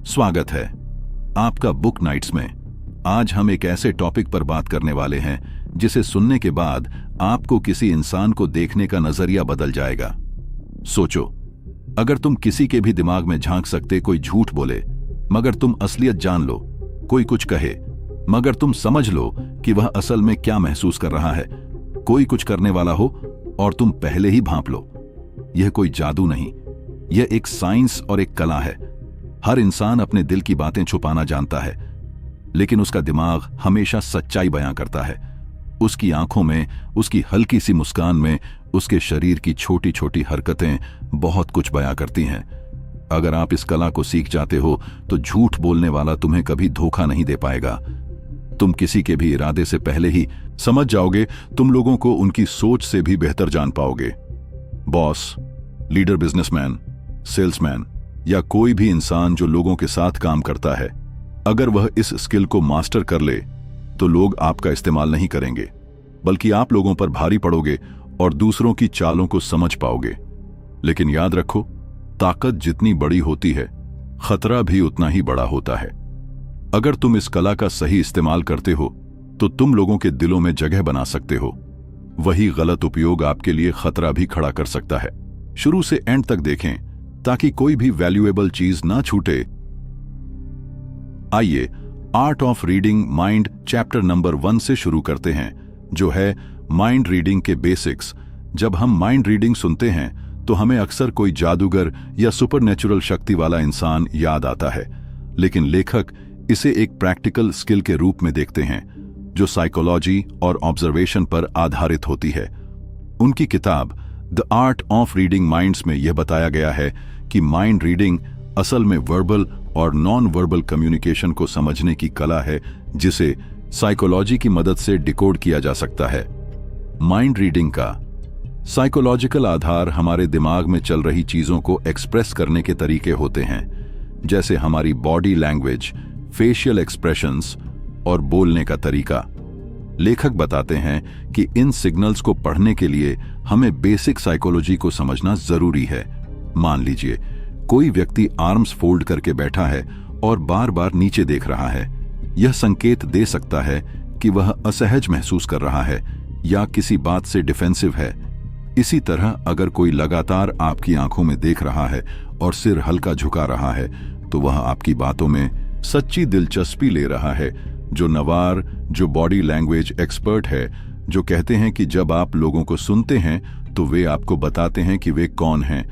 स्वागत है आपका बुक नाइट्स में। आज हम एक ऐसे टॉपिक पर बात करने वाले हैं जिसे सुनने के बाद आपको किसी इंसान को देखने का नजरिया बदल जाएगा। सोचो, अगर तुम किसी के भी दिमाग में झांक सकते कोई झूठ बोले मगर तुम असलियत जान लो, कोई कुछ कहे मगर तुम समझ लो कि वह असल में क्या महसूस कर रहा है, कोई कुछ करने वाला हो और तुम पहले ही भांप लो। यह कोई जादू नहीं, यह एक साइंस और एक कला है। हर इंसान अपने दिल की बातें छुपाना जानता है, लेकिन उसका दिमाग हमेशा सच्चाई बयां करता है। उसकी आंखों में, उसकी हल्की सी मुस्कान में, उसके शरीर की छोटी छोटी हरकतें बहुत कुछ बयां करती हैं। अगर आप इस कला को सीख जाते हो तो झूठ बोलने वाला तुम्हें कभी धोखा नहीं दे पाएगा। तुम किसी के भी इरादे से पहले ही समझ जाओगे, तुम लोगों को उनकी सोच से भी बेहतर जान पाओगे। बॉस, लीडर, बिजनेसमैन, सेल्समैन या कोई भी इंसान जो लोगों के साथ काम करता है, अगर वह इस स्किल को मास्टर कर ले तो लोग आपका इस्तेमाल नहीं करेंगे, बल्कि आप लोगों पर भारी पड़ोगे और दूसरों की चालों को समझ पाओगे। लेकिन याद रखो, ताकत जितनी बड़ी होती है, खतरा भी उतना ही बड़ा होता है। अगर तुम इस कला का सही इस्तेमाल करते हो तो तुम लोगों के दिलों में जगह बना सकते हो। वही गलत उपयोग आपके लिए खतरा भी खड़ा कर सकता है। शुरू से एंड तक देखें ताकि कोई भी वैल्यूएबल चीज ना छूटे। आइए art of reading mind chapter number 1 से शुरू करते हैं, जो है माइंड रीडिंग के बेसिक्स। जब हम माइंड रीडिंग सुनते हैं तो हमें अक्सर कोई जादूगर या सुपरनेचुरल शक्ति वाला इंसान याद आता है, लेकिन लेखक इसे एक प्रैक्टिकल स्किल के रूप में देखते हैं जो साइकोलॉजी और ऑब्जर्वेशन पर आधारित होती है। उनकी किताब the art of reading minds में यह बताया गया है कि माइंड रीडिंग असल में वर्बल और नॉन वर्बल कम्युनिकेशन को समझने की कला है, जिसे साइकोलॉजी की मदद से डिकोड किया जा सकता है। माइंड रीडिंग का साइकोलॉजिकल आधार हमारे दिमाग में चल रही चीजों को एक्सप्रेस करने के तरीके होते हैं, जैसे हमारी बॉडी लैंग्वेज, फेशियल एक्सप्रेशंस और बोलने का तरीका। लेखक बताते हैं कि इन सिग्नल्स को पढ़ने के लिए हमें बेसिक साइकोलॉजी को समझना जरूरी है। मान लीजिए कोई व्यक्ति आर्म्स फोल्ड करके बैठा है और बार बार नीचे देख रहा है। यह संकेत दे सकता है कि वह असहज महसूस कर रहा है या किसी बात से डिफेंसिव है। इसी तरह अगर कोई लगातार आपकी आंखों में देख रहा है और सिर हल्का झुका रहा है तो वह आपकी बातों में सच्ची दिलचस्पी ले रहा है। जो नवार, जो बॉडी लैंग्वेज एक्सपर्ट है, जो कहते हैं कि जब आप लोगों को सुनते हैं तो वे आपको बताते हैं कि वे कौन हैं,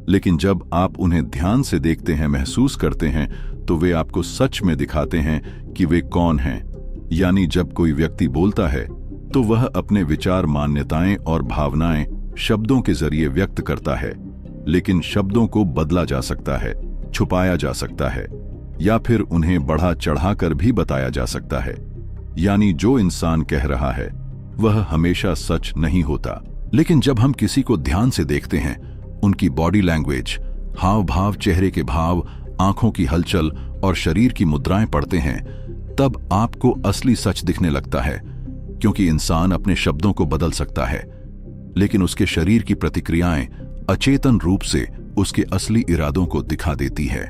लेकिन जब आप उन्हें ध्यान से देखते हैं, महसूस करते हैं, तो वे आपको सच में दिखाते हैं कि वे कौन हैं। यानी जब कोई व्यक्ति बोलता है तो वह अपने विचार, मान्यताएं और भावनाएं शब्दों के जरिए व्यक्त करता है, लेकिन शब्दों को बदला जा सकता है, छुपाया जा सकता है या फिर उन्हें बढ़ा चढ़ाकर भी बताया जा सकता है। यानी जो इंसान कह रहा है वह हमेशा सच नहीं होता। लेकिन जब हम किसी को ध्यान से देखते हैं, उनकी बॉडी लैंग्वेज, हाव भाव, चेहरे के भाव, आंखों की हलचल और शरीर की मुद्राएं पढ़ते हैं, तब आपको असली सच दिखने लगता है। क्योंकि इंसान अपने शब्दों को बदल सकता है, लेकिन उसके शरीर की प्रतिक्रियाएं अचेतन रूप से उसके असली इरादों को दिखा देती है।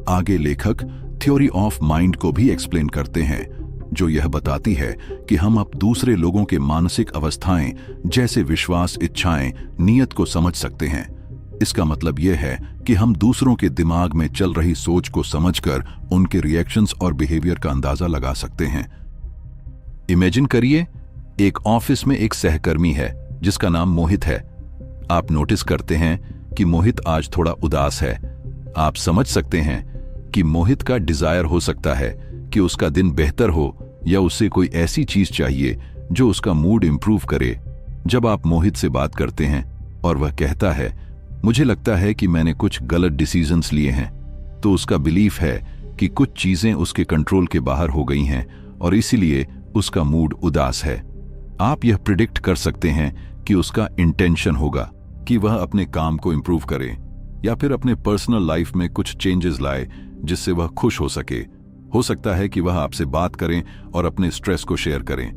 आगे लेखक थ्योरी ऑफ माइंड को भी एक्सप्लेन करते हैं, जो यह बताती है कि हम अब दूसरे लोगों के मानसिक अवस्थाएं जैसे विश्वास, इच्छाएं, नियत को समझ सकते हैं। इसका मतलब यह है कि हम दूसरों के दिमाग में चल रही सोच को समझकर उनके रिएक्शंस और बिहेवियर का अंदाजा लगा सकते हैं। इमेजिन करिए, एक ऑफिस में एक सहकर्मी है जिसका नाम मोहित है। आप नोटिस करते हैं कि मोहित आज थोड़ा उदास है। आप समझ सकते हैं कि मोहित का डिजायर हो सकता है कि उसका दिन बेहतर हो या उसे कोई ऐसी चीज चाहिए जो उसका मूड इंप्रूव करे। जब आप मोहित से बात करते हैं और वह कहता है, मुझे लगता है कि मैंने कुछ गलत डिसीजंस लिए हैं, तो उसका बिलीफ है कि कुछ चीजें उसके कंट्रोल के बाहर हो गई हैं और इसीलिए उसका मूड उदास है। आप यह प्रिडिक्ट कर सकते हैं कि उसका इंटेंशन होगा कि वह अपने काम को इंप्रूव करे या फिर अपने पर्सनल लाइफ में कुछ चेंजेस लाए जिससे वह खुश हो सके। हो सकता है कि वह आपसे बात करें और अपने स्ट्रेस को शेयर करें।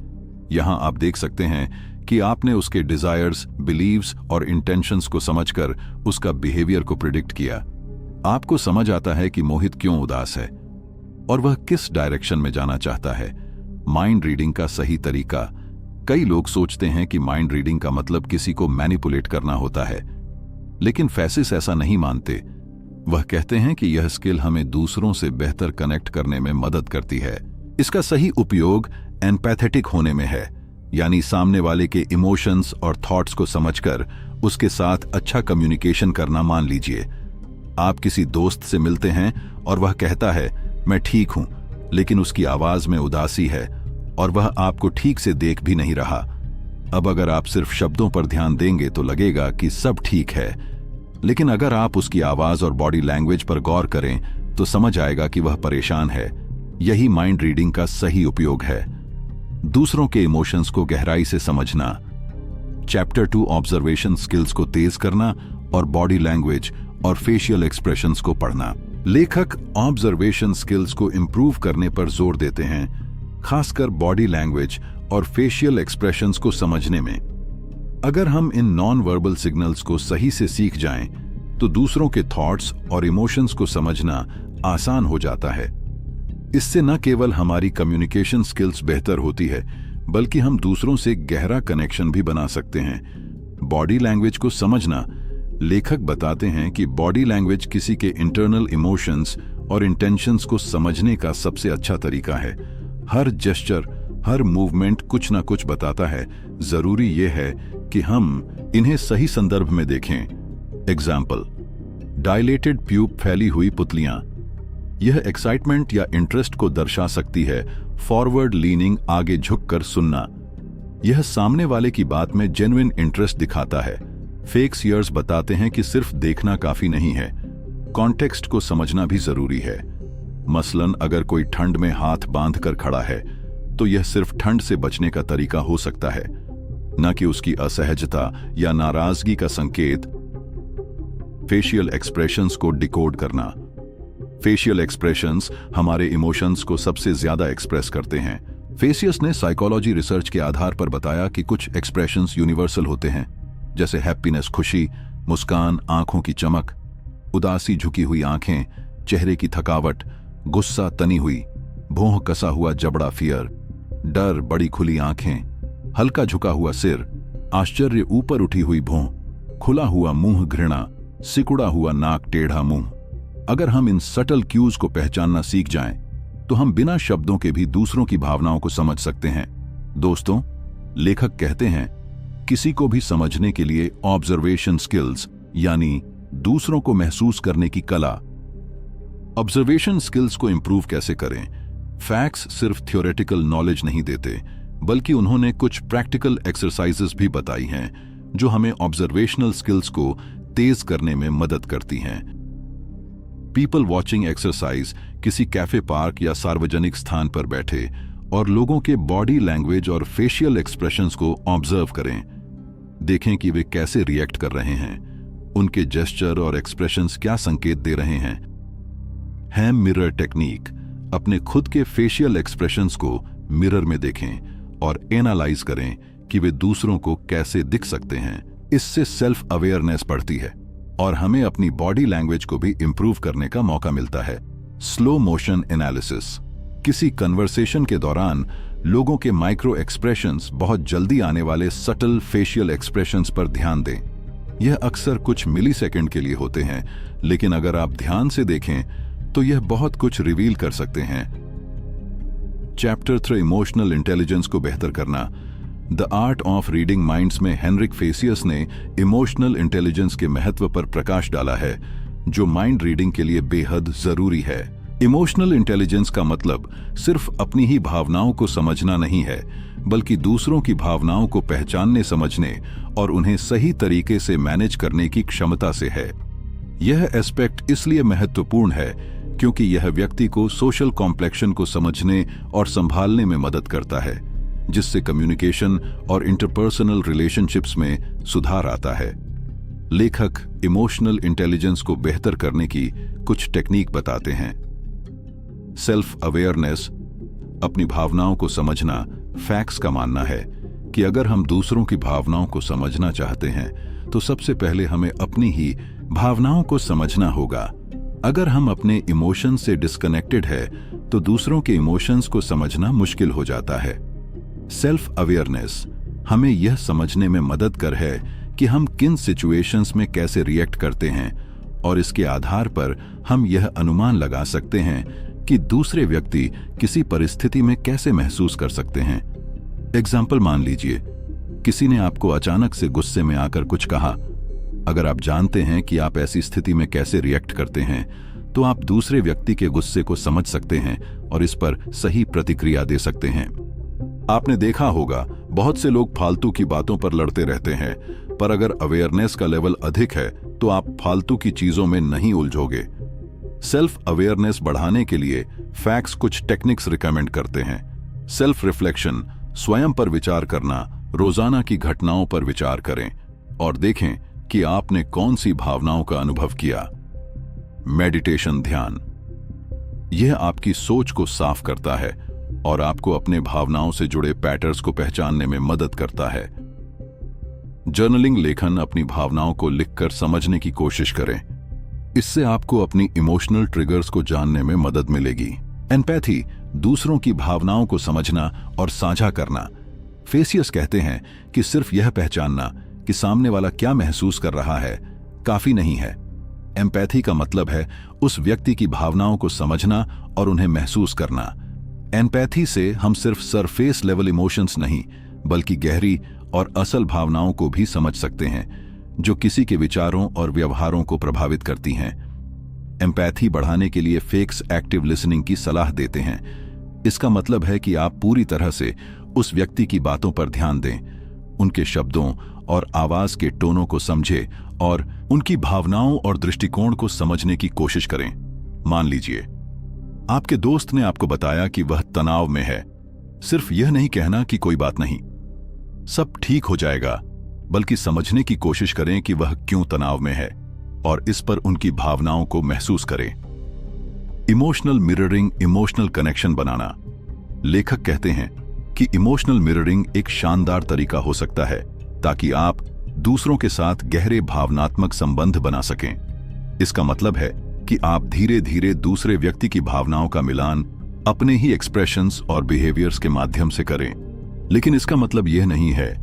यहां आप देख सकते हैं कि आपने उसके डिजायर्स, बिलीव्स और इंटेंशंस को समझकर उसका बिहेवियर को प्रिडिक्ट किया। आपको समझ आता है कि मोहित क्यों उदास है और वह किस डायरेक्शन में जाना चाहता है। माइंड रीडिंग का सही तरीका। कई लोग सोचते हैं कि माइंड रीडिंग का मतलब किसी को मैनिपुलेट करना होता है, लेकिन फैसिस ऐसा नहीं मानते। वह कहते हैं कि यह स्किल हमें दूसरों से बेहतर कनेक्ट करने में मदद करती है। इसका सही उपयोग एम्पैथेटिक होने में है, यानी सामने वाले के इमोशंस और थॉट्स को समझकर उसके साथ अच्छा कम्युनिकेशन करना। मान लीजिए आप किसी दोस्त से मिलते हैं और वह कहता है मैं ठीक हूं, लेकिन उसकी आवाज में उदासी है और वह आपको ठीक से देख भी नहीं रहा। अब अगर आप सिर्फ शब्दों पर ध्यान देंगे तो लगेगा कि सब ठीक है, लेकिन अगर आप उसकी आवाज और बॉडी लैंग्वेज पर गौर करें तो समझ आएगा कि वह परेशान है। यही माइंड रीडिंग का सही उपयोग है। दूसरों के इमोशंस को गहराई से समझना। चैप्टर 2 ऑब्जर्वेशन स्किल्स को तेज करना और बॉडी लैंग्वेज और फेशियल एक्सप्रेशंस को पढ़ना। लेखक ऑब्जर्वेशन स्किल्स को इंप्रूव करने पर जोर देते हैं, खासकर बॉडी लैंग्वेज और फेशियल एक्सप्रेशंस को समझने में। अगर हम इन नॉन वर्बल सिग्नल्स को सही से सीख जाएं, तो दूसरों के थॉट्स और इमोशंस को समझना आसान हो जाता है। इससे न केवल हमारी कम्युनिकेशन स्किल्स बेहतर होती है, बल्कि हम दूसरों से गहरा कनेक्शन भी बना सकते हैं। बॉडी लैंग्वेज को समझना। लेखक बताते हैं कि बॉडी लैंग्वेज किसी के इंटरनल इमोशंस और इंटेंशंस को समझने का सबसे अच्छा तरीका है। हर जेस्चर, हर मूवमेंट कुछ ना कुछ बताता है। जरूरी यह है कि हम इन्हें सही संदर्भ में देखें। एग्जाम्पल, डायलेटेड प्यूप, फैली हुई पुतलियां। यह एक्साइटमेंट या इंटरेस्ट को दर्शा सकती है। फॉरवर्ड लीनिंग, आगे झुककर सुनना, यह सामने वाले की बात में जेन्युइन इंटरेस्ट दिखाता है। फेक सीयर्स बताते हैं कि सिर्फ देखना काफी नहीं है, कॉन्टेक्स्ट को समझना भी जरूरी है। मसलन अगर कोई ठंड में हाथ बांध कर खड़ा है तो यह सिर्फ ठंड से बचने का तरीका हो सकता है, न कि उसकी असहजता या नाराजगी का संकेत। फेशियल एक्सप्रेशंस को डिकोड करना। फेशियल एक्सप्रेशंस हमारे इमोशंस को सबसे ज्यादा एक्सप्रेस करते हैं। फेसियस ने साइकोलॉजी रिसर्च के आधार पर बताया कि कुछ एक्सप्रेशंस यूनिवर्सल होते हैं, जैसे हैप्पीनेस, खुशी, मुस्कान, आंखों की चमक, उदासी, झुकी हुई आंखें, चेहरे की थकावट, गुस्सा, तनी हुई भौं, कसा हुआ जबड़ा, फियर, डर, बड़ी खुली आंखें, हल्का झुका हुआ सिर, आश्चर्य, ऊपर उठी हुई भौं, खुला हुआ मुंह, घृणा, सिकुड़ा हुआ नाक, टेढ़ा मुंह। अगर हम इन सटल क्यूज को पहचानना सीख जाएं, तो हम बिना शब्दों के भी दूसरों की भावनाओं को समझ सकते हैं। दोस्तों, लेखक कहते हैं, किसी को भी समझने के लिए ऑब्जर्वेशन स्किल्स, यानी दूसरों को महसूस करने की कला। ऑब्जर्वेशन स्किल्स को इंप्रूव कैसे करें? फैक्ट्स सिर्फ थ्योरेटिकल नॉलेज नहीं देते, बल्कि उन्होंने कुछ प्रैक्टिकल एक्सरसाइजेस भी बताई हैं जो हमें ऑब्जर्वेशनल स्किल्स को तेज करने में मदद करती हैं। People watching exercise. किसी कैफे, पार्क या सार्वजनिक स्थान पर बैठे और लोगों के बॉडी लैंग्वेज और फेशियल एक्सप्रेशंस को ऑब्जर्व करें। देखें कि वे कैसे रिएक्ट कर रहे हैं, उनके जेस्चर और एक्सप्रेशंस क्या संकेत दे रहे हैं। हैम मिरर टेक्निक। अपने खुद के फेशियल एक्सप्रेशंस को मिरर में देखें और एनालाइज करें कि वे दूसरों को कैसे दिख सकते हैं। इससे सेल्फ अवेयरनेस बढ़ती है और हमें अपनी बॉडी लैंग्वेज को भी इंप्रूव करने का मौका मिलता है। Slow motion analysis. किसी कन्वर्सेशन के दौरान लोगों के माइक्रो एक्सप्रेशंस, बहुत जल्दी आने वाले सटल फेशियल एक्सप्रेशंस पर ध्यान दें। यह अक्सर कुछ मिलीसेकंड के लिए होते हैं, लेकिन अगर आप ध्यान से देखें तो यह बहुत कुछ रिवील कर सकते हैं। चैप्टर 3 इमोशनल इंटेलिजेंस को बेहतर करना। The art of reading minds में हेनरिक फेसियस ने इमोशनल इंटेलिजेंस के महत्व पर प्रकाश डाला है, जो माइंड रीडिंग के लिए बेहद जरूरी है। इमोशनल इंटेलिजेंस का मतलब सिर्फ अपनी ही भावनाओं को समझना नहीं है, बल्कि दूसरों की भावनाओं को पहचानने, समझने और उन्हें सही तरीके से मैनेज करने की क्षमता से है। यह एस्पेक्ट इसलिए महत्वपूर्ण है क्योंकि यह व्यक्ति को सोशल कॉम्प्लेक्शन को समझने और संभालने में मदद करता है, जिससे कम्युनिकेशन और इंटरपर्सनल रिलेशनशिप्स में सुधार आता है। लेखक इमोशनल इंटेलिजेंस को बेहतर करने की कुछ टेक्निक बताते हैं। सेल्फ अवेयरनेस, अपनी भावनाओं को समझना। फैक्ट्स का मानना है कि अगर हम दूसरों की भावनाओं को समझना चाहते हैं तो सबसे पहले हमें अपनी ही भावनाओं को समझना होगा। अगर हम अपने इमोशन से डिस्कनेक्टेड है तो दूसरों के इमोशंस को समझना मुश्किल हो जाता है। सेल्फ अवेयरनेस हमें यह समझने में मदद कर है कि हम किन सिचुएशंस में कैसे रिएक्ट करते हैं, और इसके आधार पर हम यह अनुमान लगा सकते हैं कि दूसरे व्यक्ति किसी परिस्थिति में कैसे महसूस कर सकते हैं। एग्जाम्पल मान लीजिए, किसी ने आपको अचानक से गुस्से में आकर कुछ कहा। अगर आप जानते हैं कि आप ऐसी स्थिति में कैसे रिएक्ट करते हैं, तो आप दूसरे व्यक्ति के गुस्से को समझ सकते हैं और इस पर सही प्रतिक्रिया दे सकते हैं। आपने देखा होगा, बहुत से लोग फालतू की बातों पर लड़ते रहते हैं, पर अगर अवेयरनेस का लेवल अधिक है तो आप फालतू की चीजों में नहीं उलझोगे। सेल्फ अवेयरनेस बढ़ाने के लिए फैक्ट्स कुछ टेक्निक्स रिकमेंड करते हैं। सेल्फ रिफ्लेक्शन, स्वयं पर विचार करना, रोजाना की घटनाओं पर विचार करें और देखें कि आपने कौन सी भावनाओं का अनुभव किया। मेडिटेशन, ध्यान, यह आपकी सोच को साफ करता है और आपको अपने भावनाओं से जुड़े पैटर्न्स को पहचानने में मदद करता है। जर्नलिंग, लेखन, अपनी भावनाओं को लिखकर समझने की कोशिश करें। इससे आपको अपनी इमोशनल ट्रिगर्स को जानने में मदद मिलेगी। एम्पैथी, दूसरों की भावनाओं को समझना और साझा करना। फेसियस कहते हैं कि सिर्फ यह पहचानना कि सामने वाला क्या महसूस कर रहा है काफी नहीं है। एम्पैथी का मतलब है उस व्यक्ति की भावनाओं को समझना और उन्हें महसूस करना। एम्पैथी से हम सिर्फ सरफेस लेवल इमोशंस नहीं, बल्कि गहरी और असल भावनाओं को भी समझ सकते हैं, जो किसी के विचारों और व्यवहारों को प्रभावित करती हैं। एम्पैथी बढ़ाने के लिए फेक्स एक्टिव लिसनिंग की सलाह देते हैं। इसका मतलब है कि आप पूरी तरह से उस व्यक्ति की बातों पर ध्यान दें, उनके शब्दों और आवाज के टोनों को समझें और उनकी भावनाओं और दृष्टिकोण को समझने की कोशिश करें। मान लीजिए, आपके दोस्त ने आपको बताया कि वह तनाव में है। सिर्फ यह नहीं कहना कि कोई बात नहीं, सब ठीक हो जाएगा, बल्कि समझने की कोशिश करें कि वह क्यों तनाव में है और इस पर उनकी भावनाओं को महसूस करें। इमोशनल मिररिंग, इमोशनल कनेक्शन बनाना। लेखक कहते हैं कि इमोशनल मिररिंग एक शानदार तरीका हो सकता है ताकि आप दूसरों के साथ गहरे भावनात्मक संबंध बना सकें। इसका मतलब है कि आप धीरे धीरे दूसरे व्यक्ति की भावनाओं का मिलान अपने ही एक्सप्रेशंस और बिहेवियर्स के माध्यम से करें। लेकिन इसका मतलब यह नहीं है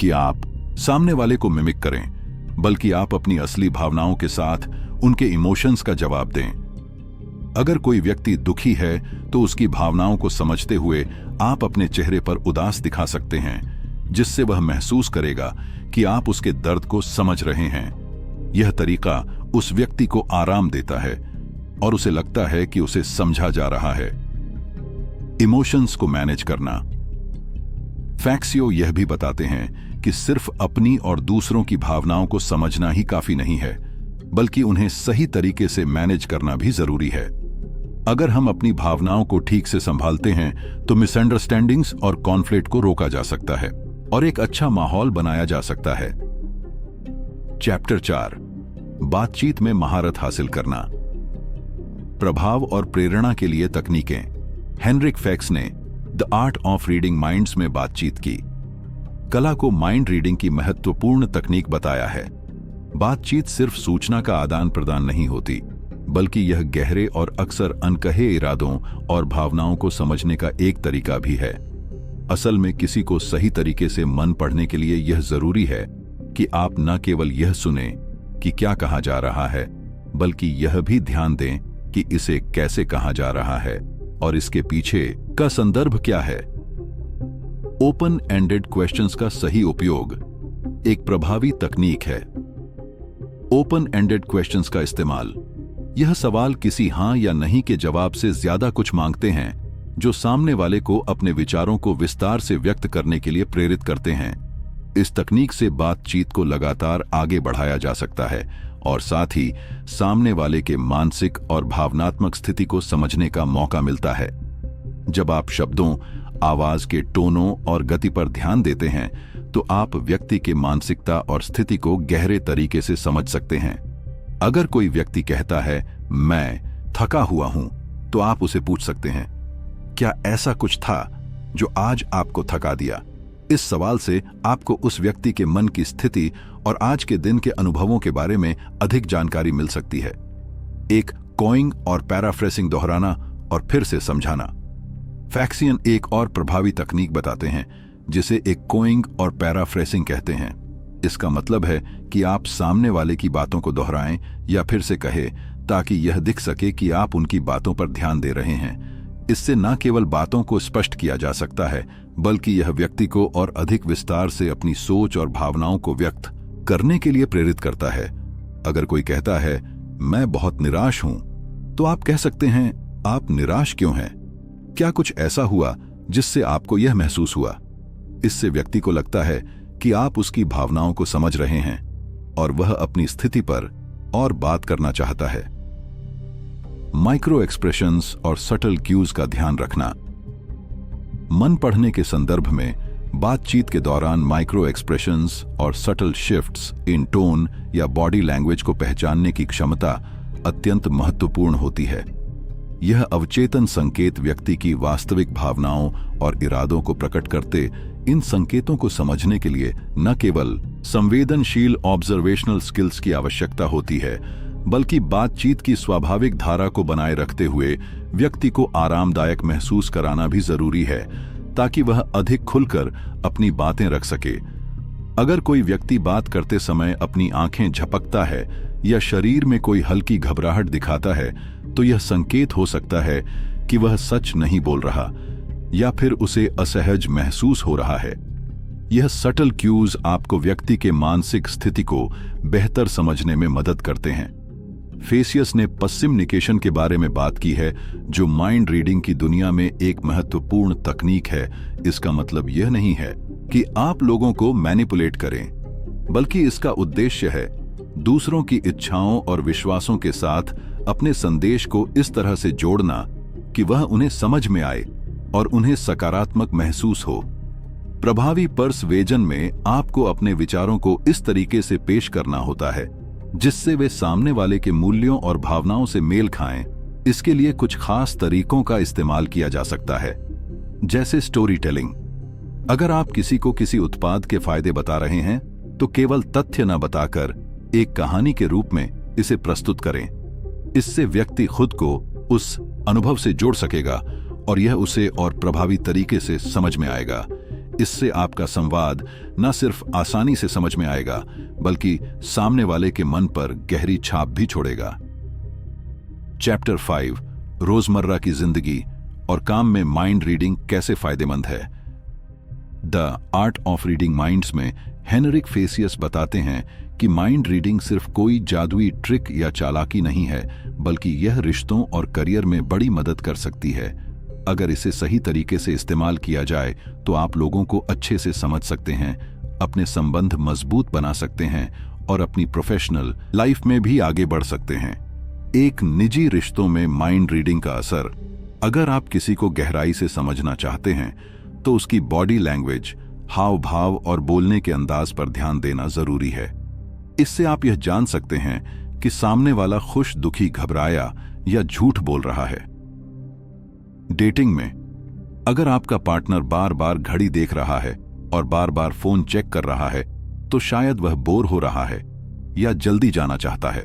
कि आप सामने वाले को मिमिक करें, बल्कि आप अपनी असली भावनाओं के साथ उनके इमोशंस का जवाब दें। अगर कोई व्यक्ति दुखी है तो उसकी भावनाओं को समझते हुए आप अपने चेहरे पर उदास दिखा सकते हैं, जिससे वह महसूस करेगा कि आप उसके दर्द को समझ रहे हैं। यह तरीका उस व्यक्ति को आराम देता है और उसे लगता है कि उसे समझा जा रहा है। इमोशंस को मैनेज करना। फैक्सियो यह भी बताते हैं कि सिर्फ अपनी और दूसरों की भावनाओं को समझना ही काफी नहीं है, बल्कि उन्हें सही तरीके से मैनेज करना भी जरूरी है। अगर हम अपनी भावनाओं को ठीक से संभालते हैं तो मिसअंडरस्टैंडिंग्स और कॉन्फ्लिक्ट को रोका जा सकता है और एक अच्छा माहौल बनाया जा सकता है। चैप्टर 4, बातचीत में महारत हासिल करना। प्रभाव और प्रेरणा के लिए तकनीकें। हेनरिक फैक्स ने the art of reading minds में बातचीत की कला को माइंड रीडिंग की महत्वपूर्ण तकनीक बताया है। बातचीत सिर्फ सूचना का आदान प्रदान नहीं होती, बल्कि यह गहरे और अक्सर अनकहे इरादों और भावनाओं को समझने का एक तरीका भी है। असल में किसी को सही तरीके से मन पढ़ने के लिए यह जरूरी है कि आप न केवल यह सुने कि क्या कहा जा रहा है, बल्कि यह भी ध्यान दें कि इसे कैसे कहा जा रहा है और इसके पीछे का संदर्भ क्या है। ओपन एंडेड क्वेश्चंस का सही उपयोग एक प्रभावी तकनीक है। ओपन एंडेड क्वेश्चंस का इस्तेमाल, यह सवाल किसी हां या नहीं के जवाब से ज्यादा कुछ मांगते हैं, जो सामने वाले को अपने विचारों को विस्तार से व्यक्त करने के लिए प्रेरित करते हैं। इस तकनीक से बातचीत को लगातार आगे बढ़ाया जा सकता है और साथ ही सामने वाले के मानसिक और भावनात्मक स्थिति को समझने का मौका मिलता है। जब आप शब्दों, आवाज के टोनों और गति पर ध्यान देते हैं तो आप व्यक्ति के मानसिकता और स्थिति को गहरे तरीके से समझ सकते हैं। अगर कोई व्यक्ति कहता है मैं थका हुआ हूं, तो आप उसे पूछ सकते हैं, क्या ऐसा कुछ था जो आज आपको थका दिया? इस सवाल से आपको उस व्यक्ति के मन की स्थिति और आज के दिन के अनुभवों के बारे में अधिक जानकारी मिल सकती है। एक कोइंग और पैराफ्रेसिंग दोहराना और फिर से समझाना। फैक्सियन एक और प्रभावी तकनीक बताते हैं जिसे एक कोइंग और पैराफ्रेसिंग कहते हैं। इसका मतलब है कि आप सामने वाले की बातों को दोहराएं या फिर से कहें ताकि यह दिख सके कि आप उनकी बातों पर ध्यान दे रहे हैं। इससे न केवल बातों को स्पष्ट किया जा सकता है बल्कि यह व्यक्ति को और अधिक विस्तार से अपनी सोच और भावनाओं को व्यक्त करने के लिए प्रेरित करता है। अगर कोई कहता है मैं बहुत निराश हूं, तो आप कह सकते हैं आप निराश क्यों हैं? क्या कुछ ऐसा हुआ जिससे आपको यह महसूस हुआ? इससे व्यक्ति को लगता है कि आप उसकी भावनाओं को समझ रहे हैं और वह अपनी स्थिति पर और बात करना चाहता है। माइक्रो एक्सप्रेशंस और सटल क्यूज का ध्यान रखना। मन पढ़ने के संदर्भ में बातचीत के दौरान माइक्रो एक्सप्रेशंस और सटल शिफ्ट्स इन टोन या बॉडी लैंग्वेज को पहचानने की क्षमता अत्यंत महत्वपूर्ण होती है। यह अवचेतन संकेत व्यक्ति की वास्तविक भावनाओं और इरादों को प्रकट करते इन संकेतों को समझने के लिए न केवल संवेदनशील ऑब्जर्वेशनल स्किल्स की आवश्यकता होती है बल्कि बातचीत की स्वाभाविक धारा को बनाए रखते हुए व्यक्ति को आरामदायक महसूस कराना भी जरूरी है ताकि वह अधिक खुलकर अपनी बातें रख सके। अगर कोई व्यक्ति बात करते समय अपनी आंखें झपकता है या शरीर में कोई हल्की घबराहट दिखाता है तो यह संकेत हो सकता है कि वह सच नहीं बोल रहा या फिर उसे असहज महसूस हो रहा है। यह सटल क्यूज आपको व्यक्ति के मानसिक स्थिति को बेहतर समझने में मदद करते हैं। फेसियस ने पस्सिमनिकेशन के बारे में बात की है जो माइंड रीडिंग की दुनिया में एक महत्वपूर्ण तकनीक है। इसका मतलब यह नहीं है कि आप लोगों को मैनिपुलेट करें, बल्कि इसका उद्देश्य है दूसरों की इच्छाओं और विश्वासों के साथ अपने संदेश को इस तरह से जोड़ना कि वह उन्हें समझ में आए और उन्हें सकारात्मक महसूस हो। प्रभावी पर्सवेजन में आपको अपने विचारों को इस तरीके से पेश करना होता है जिससे वे सामने वाले के मूल्यों और भावनाओं से मेल खाएं। इसके लिए कुछ खास तरीकों का इस्तेमाल किया जा सकता है, जैसे स्टोरी टेलिंग। अगर आप किसी को किसी उत्पाद के फायदे बता रहे हैं तो केवल तथ्य न बताकर एक कहानी के रूप में इसे प्रस्तुत करें। इससे व्यक्ति खुद को उस अनुभव से जोड़ सकेगा और यह उसे और प्रभावी तरीके से समझ में आएगा। इससे आपका संवाद न सिर्फ आसानी से समझ में आएगा बल्कि सामने वाले के मन पर गहरी छाप भी छोड़ेगा। चैप्टर 5 रोजमर्रा की जिंदगी और काम में माइंड रीडिंग कैसे फायदेमंद है। The art of reading minds में हेनरिक फेसियस बताते हैं कि माइंड रीडिंग सिर्फ कोई जादुई ट्रिक या चालाकी नहीं है बल्कि यह रिश्तों और करियर में बड़ी मदद कर सकती है। अगर इसे सही तरीके से इस्तेमाल किया जाए तो आप लोगों को अच्छे से समझ सकते हैं, अपने संबंध मजबूत बना सकते हैं और अपनी प्रोफेशनल लाइफ में भी आगे बढ़ सकते हैं। एक निजी रिश्तों में माइंड रीडिंग का असर। अगर आप किसी को गहराई से समझना चाहते हैं तो उसकी बॉडी लैंग्वेज, हाव भाव और बोलने के अंदाज पर ध्यान देना जरूरी है। इससे आप यह जान सकते हैं कि सामने वाला खुश, दुखी, घबराया या झूठ बोल रहा है। डेटिंग में अगर आपका पार्टनर बार बार घड़ी देख रहा है और बार बार फोन चेक कर रहा है तो शायद वह बोर हो रहा है या जल्दी जाना चाहता है।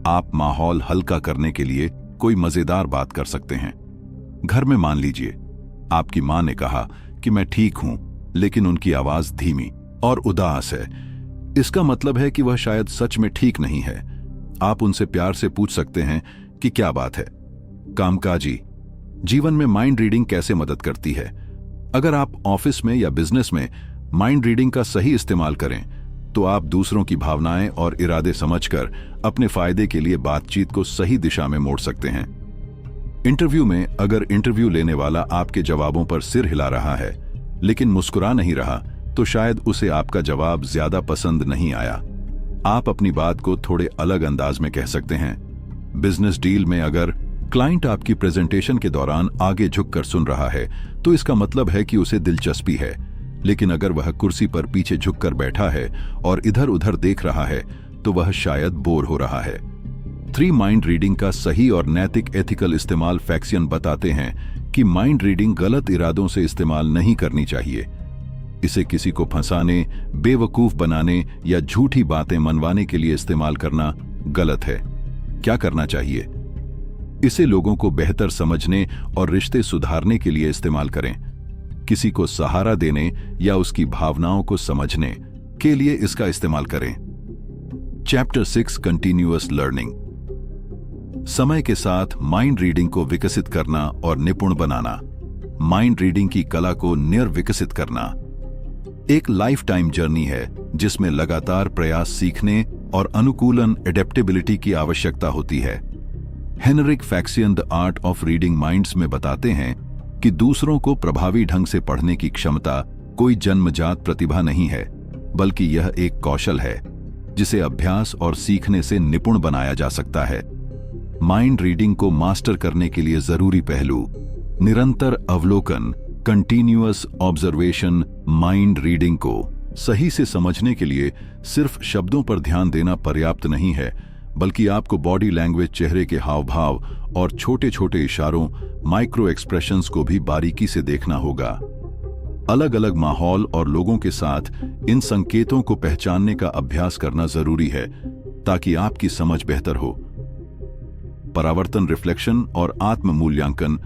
आप माहौल हल्का करने के लिए कोई मजेदार बात कर सकते हैं। घर में मान लीजिए आपकी मां ने कहा कि मैं ठीक हूं, लेकिन उनकी आवाज धीमी और उदास है। इसका मतलब है कि वह शायद सच में ठीक नहीं है। आप उनसे प्यार से पूछ सकते हैं कि क्या बात है। कामकाजी जीवन में माइंड रीडिंग कैसे मदद करती है। अगर आप ऑफिस में या बिजनेस में माइंड रीडिंग का सही इस्तेमाल करें तो आप दूसरों की भावनाएं और इरादे समझकर अपने फायदे के लिए बातचीत को सही दिशा में मोड़ सकते हैं। इंटरव्यू में अगर इंटरव्यू लेने वाला आपके जवाबों पर सिर हिला रहा है लेकिन मुस्कुरा नहीं रहा तो शायद उसे आपका जवाब ज्यादा पसंद नहीं आया। आप अपनी बात को थोड़े अलग अंदाज में कह सकते हैं। बिजनेस डील में अगर क्लाइंट आपकी प्रेजेंटेशन के दौरान आगे झुककर सुन रहा है तो इसका मतलब है कि उसे दिलचस्पी है, लेकिन अगर वह कुर्सी पर पीछे झुककर बैठा है और इधर उधर देख रहा है तो वह शायद बोर हो रहा है। 3 माइंड रीडिंग का सही और नैतिक एथिकल इस्तेमाल। फैक्सियन बताते हैं कि माइंड रीडिंग गलत इरादों से इस्तेमाल नहीं करनी चाहिए। इसे किसी को फंसाने, बेवकूफ बनाने या झूठी बातें मनवाने के लिए इस्तेमाल करना गलत है। क्या करना चाहिए? इसे लोगों को बेहतर समझने और रिश्ते सुधारने के लिए इस्तेमाल करें। किसी को सहारा देने या उसकी भावनाओं को समझने के लिए इसका इस्तेमाल करें। Chapter 6 continuous learning. समय के साथ माइंड रीडिंग को विकसित करना और निपुण बनाना। माइंड रीडिंग की कला को निर्विकसित करना एक लाइफ टाइम जर्नी है जिसमें लगातार प्रयास, सीखने और अनुकूलन एडेप्टेबिलिटी की आवश्यकता होती है। Henrik Fexeus the art of reading minds में बताते हैं कि दूसरों को प्रभावी ढंग से पढ़ने की क्षमता कोई जन्मजात प्रतिभा नहीं है, बल्कि यह एक कौशल है जिसे अभ्यास और सीखने से निपुण बनाया जा सकता है। माइंड रीडिंग को मास्टर करने के लिए जरूरी पहलू: निरंतर अवलोकन, कंटिन्यूअस ऑब्जर्वेशन। माइंड रीडिंग को सही से समझने के लिए सिर्फ शब्दों पर ध्यान देना पर्याप्त नहीं है, बल्कि आपको बॉडी लैंग्वेज, चेहरे के हाव भाव और छोटे छोटे इशारों, माइक्रो एक्सप्रेशंस को भी बारीकी से देखना होगा। अलग अलग माहौल और लोगों के साथ इन संकेतों को पहचानने का अभ्यास करना जरूरी है ताकि आपकी समझ बेहतर हो। परावर्तन, रिफ्लेक्शन और आत्म मूल्यांकन,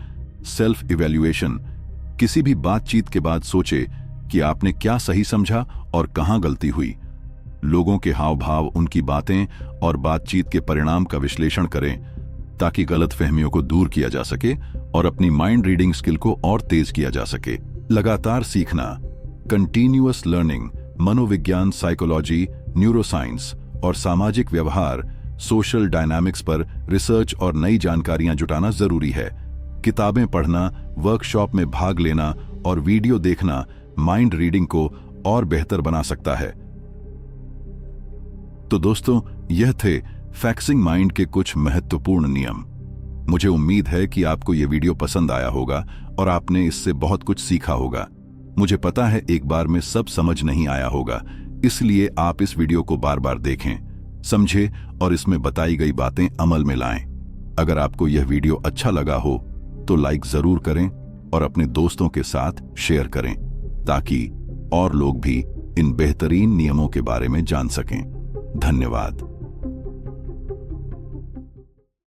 सेल्फ इवैल्यूएशन। किसी भी बातचीत के बाद सोचे कि आपने क्या सही समझा और कहां गलती हुई। लोगों के हाव भाव, उनकी बातें और बातचीत के परिणाम का विश्लेषण करें ताकि गलतफहमियों को दूर किया जा सके और अपनी माइंड रीडिंग स्किल को और तेज किया जा सके। लगातार सीखना, कंटिन्यूअस लर्निंग। मनोविज्ञान, साइकोलॉजी, न्यूरोसाइंस और सामाजिक व्यवहार, सोशल डायनामिक्स पर रिसर्च और नई जानकारियां जुटाना जरूरी है। किताबें पढ़ना, वर्कशॉप में भाग लेना और वीडियो देखना माइंड रीडिंग को और बेहतर बना सकता है। तो दोस्तों, यह थे फैक्सिंग माइंड के कुछ महत्वपूर्ण नियम। मुझे उम्मीद है कि आपको यह वीडियो पसंद आया होगा और आपने इससे बहुत कुछ सीखा होगा। मुझे पता है एक बार में सब समझ नहीं आया होगा, इसलिए आप इस वीडियो को बार बार देखें, समझें और इसमें बताई गई बातें अमल में लाएं। अगर आपको यह वीडियो अच्छा लगा हो तो लाइक जरूर करें और अपने दोस्तों के साथ शेयर करें ताकि और लोग भी इन बेहतरीन नियमों के बारे में जान सकें। धन्यवाद।